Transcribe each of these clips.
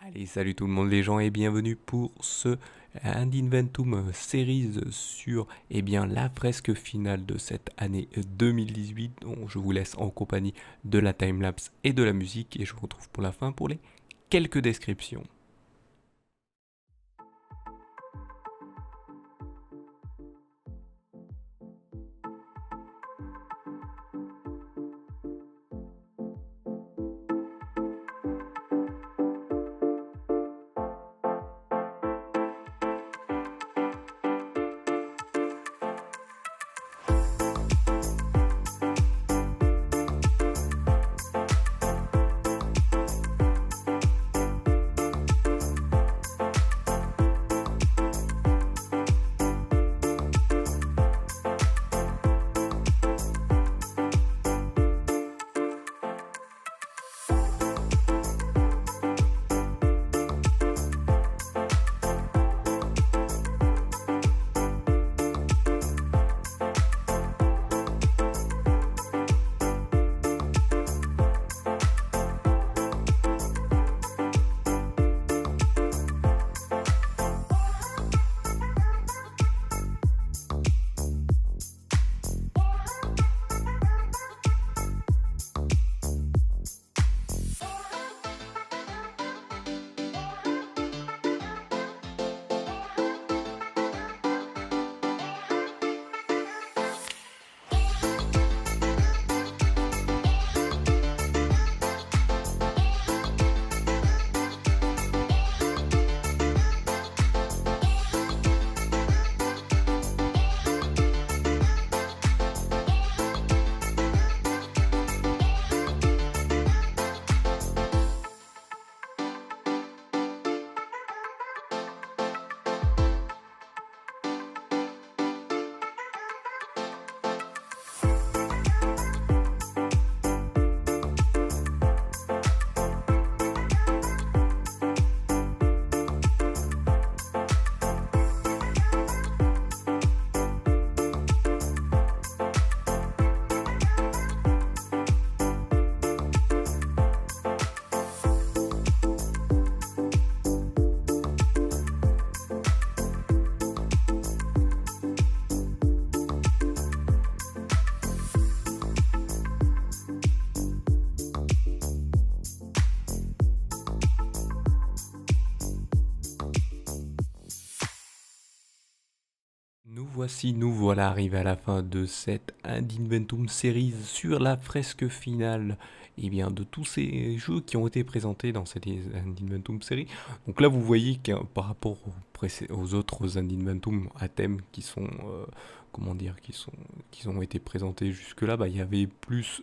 Allez, salut tout le monde les gens et bienvenue pour ce Ad Inventum Series sur la fresque finale de cette année 2018 dont je vous laisse en compagnie de la timelapse et de la musique et je vous retrouve pour la fin pour les quelques descriptions. Nous voilà arrivés à la fin de cette Ad Inventum Series sur la fresque finale de tous ces jeux qui ont été présentés dans cette Ad Inventum série. Donc là vous voyez que par rapport aux autres Ad Inventum à thème qui sont qui ont été présentés jusque là, il y avait plus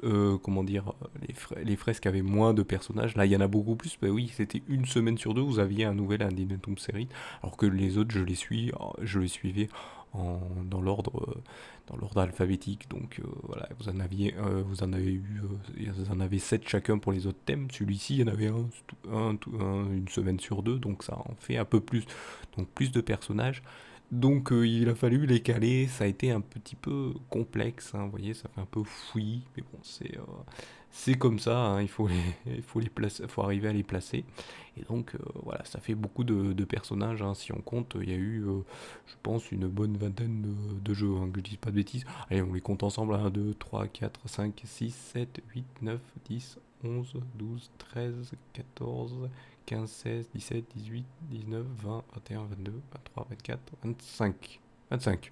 les fresques avaient moins de personnages. Là il y en a beaucoup plus. Oui, c'était une semaine sur deux vous aviez un nouvel Ad Inventum série, alors que les autres je les suivais dans l'ordre alphabétique. Donc voilà, vous en avez eu, vous en avez 7 chacun pour les autres thèmes. Celui-ci, il y en avait une semaine sur deux, donc ça en fait un peu plus, donc plus de personnages. Donc il a fallu les caler, ça a été un petit peu complexe, hein, vous voyez, ça fait un peu fouillis, mais bon, c'est comme ça, hein, il faut les placer, faut arriver à les placer. Et donc voilà, ça fait beaucoup de personnages, hein, si on compte, il y a eu, je pense, une bonne vingtaine de jeux, hein, que je dise pas de bêtises. Allez, on les compte ensemble, 1, 2, 3, 4, 5, 6, 7, 8, 9, 10, 11, 12, 13, 14, 15, 16, 17, 18, 19, 20, 21, 22, 23, 24, 25. 25.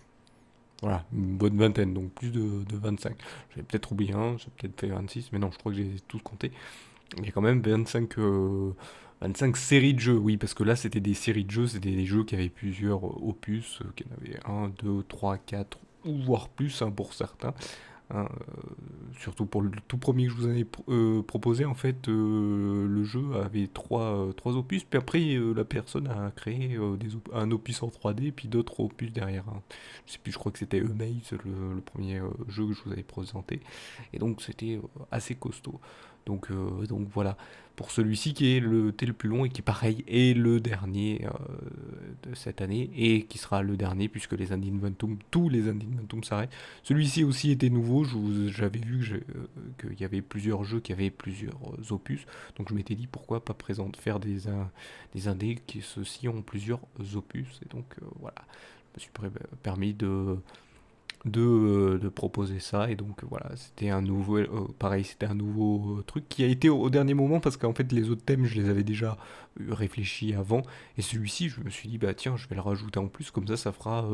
Voilà, une bonne vingtaine, donc plus de 25. J'avais peut-être oublié un, j'ai peut-être fait 26, mais non, je crois que j'ai tous compté. Il y a quand même 25 séries de jeux, oui, parce que là c'était des séries de jeux, c'était des jeux qui avaient plusieurs opus, qui en avaient un, 2, 3, 4, ou voire plus, hein, pour certains. Hein, surtout pour le tout premier que je vous avais proposé, en fait, le jeu avait trois opus, puis après la personne a créé un opus en 3D, puis d'autres opus derrière, hein. Je sais plus, je crois que c'était Amaze, le premier jeu que je vous avais présenté, et donc c'était assez costaud. Donc voilà, pour celui-ci qui est le plus long et qui pareil est le dernier de cette année et qui sera le dernier puisque les Indie Inventum, tous les Indie Inventum s'arrêtent. Celui-ci aussi était nouveau, j'avais vu qu'il y avait plusieurs jeux qui avaient plusieurs opus, donc je m'étais dit pourquoi pas faire des indés qui ceux-ci ont plusieurs opus et donc voilà, je me suis permis de proposer ça et donc voilà c'était un nouveau pareil c'était un nouveau truc qui a été au dernier moment parce qu'en fait les autres thèmes je les avais déjà réfléchis avant et celui-ci je me suis dit bah tiens je vais le rajouter en plus comme ça fera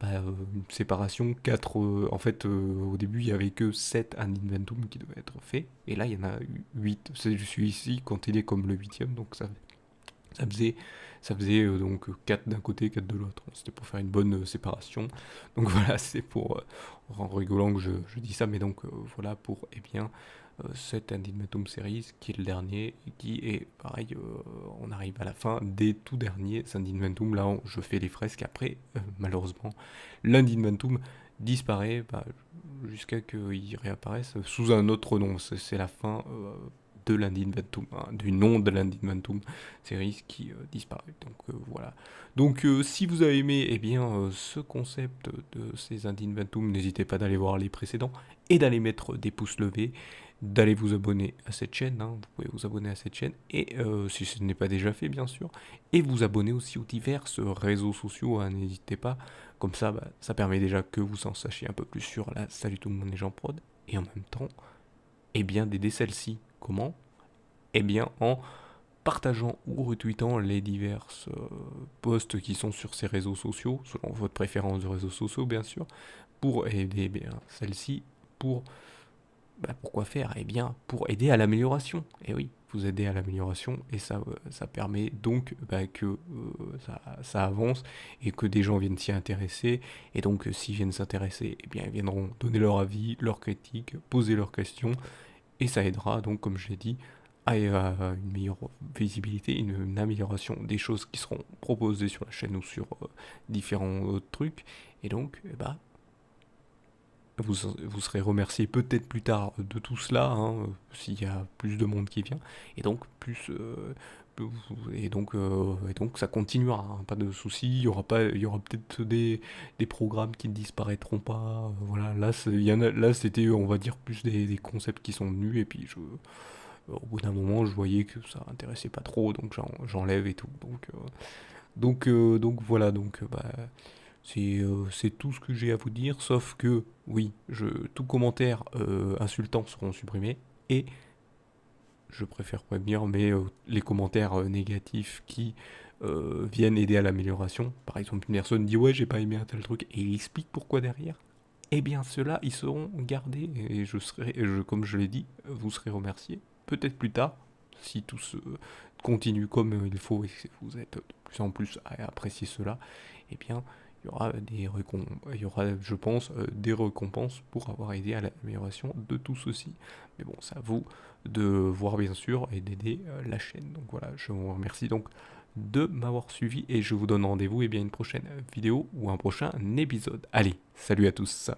une séparation 4 en fait au début il y avait que 7 un inventum qui devait être fait et là il y en a 8 je suis ici quand il est comme le huitième donc ça faisait, ça faisait donc 4 d'un côté, 4 de l'autre. C'était pour faire une bonne séparation. Donc voilà, c'est pour en rigolant que je dis ça, mais donc voilà pour cette Indignatum Series qui est le dernier et qui est pareil. On arrive à la fin des tout derniers Indignatum. Là, je fais les fresques. Après, malheureusement, l'Indignatum disparaît jusqu'à qu'il réapparaisse sous un autre nom. C'est la fin de l'Indignatum, hein, du nom de l'Indignatum Series qui disparaît. Donc voilà. Donc si vous avez aimé ce concept de ces Indignatum, n'hésitez pas d'aller voir les précédents et d'aller mettre des pouces levés, d'aller vous abonner à cette chaîne, hein, vous pouvez vous abonner à cette chaîne, et si ce n'est pas déjà fait bien sûr, et vous abonner aussi aux divers réseaux sociaux, hein, n'hésitez pas, comme ça ça permet déjà que vous en sachiez un peu plus sur la Salut tout le monde les gens prod, et en même temps, d'aider celle-ci. Comment? En partageant ou retweetant les divers posts qui sont sur ces réseaux sociaux, selon votre préférence de réseaux sociaux bien sûr, pour aider celle-ci, pourquoi faire? Pour aider à l'amélioration. Et oui, vous aider à l'amélioration et ça permet donc que ça avance et que des gens viennent s'y intéresser. Et donc, s'ils viennent s'intéresser, ils viendront donner leur avis, leurs critiques, poser leurs questions. Et ça aidera donc, comme je l'ai dit, à une meilleure visibilité, une amélioration des choses qui seront proposées sur la chaîne ou sur différents autres trucs. Et donc, vous serez remercié peut-être plus tard de tout cela, hein, s'il y a plus de monde qui vient, et donc et donc ça continuera, hein, pas de soucis, il y aura peut-être des programmes qui ne disparaîtront pas, voilà, là c'était on va dire plus des concepts qui sont venus, et puis au bout d'un moment je voyais que ça intéressait pas trop, donc j'enlève et tout, donc voilà, c'est tout ce que j'ai à vous dire, sauf que, oui, tout commentaire insultant seront supprimés, et je préfère prévenir, mais les commentaires négatifs qui viennent aider à l'amélioration, par exemple une personne dit ouais j'ai pas aimé un tel truc, et il explique pourquoi derrière, ceux-là ils seront gardés, et comme je l'ai dit, vous serez remerciés, peut-être plus tard, si tout se continue comme il faut, et que vous êtes de plus en plus à apprécier cela, il y aura, je pense, des récompenses pour avoir aidé à l'amélioration de tout ceci. Mais bon, c'est à vous de voir bien sûr et d'aider la chaîne. Donc voilà, je vous remercie donc de m'avoir suivi et je vous donne rendez-vous à une prochaine vidéo ou un prochain épisode. Allez, salut à tous.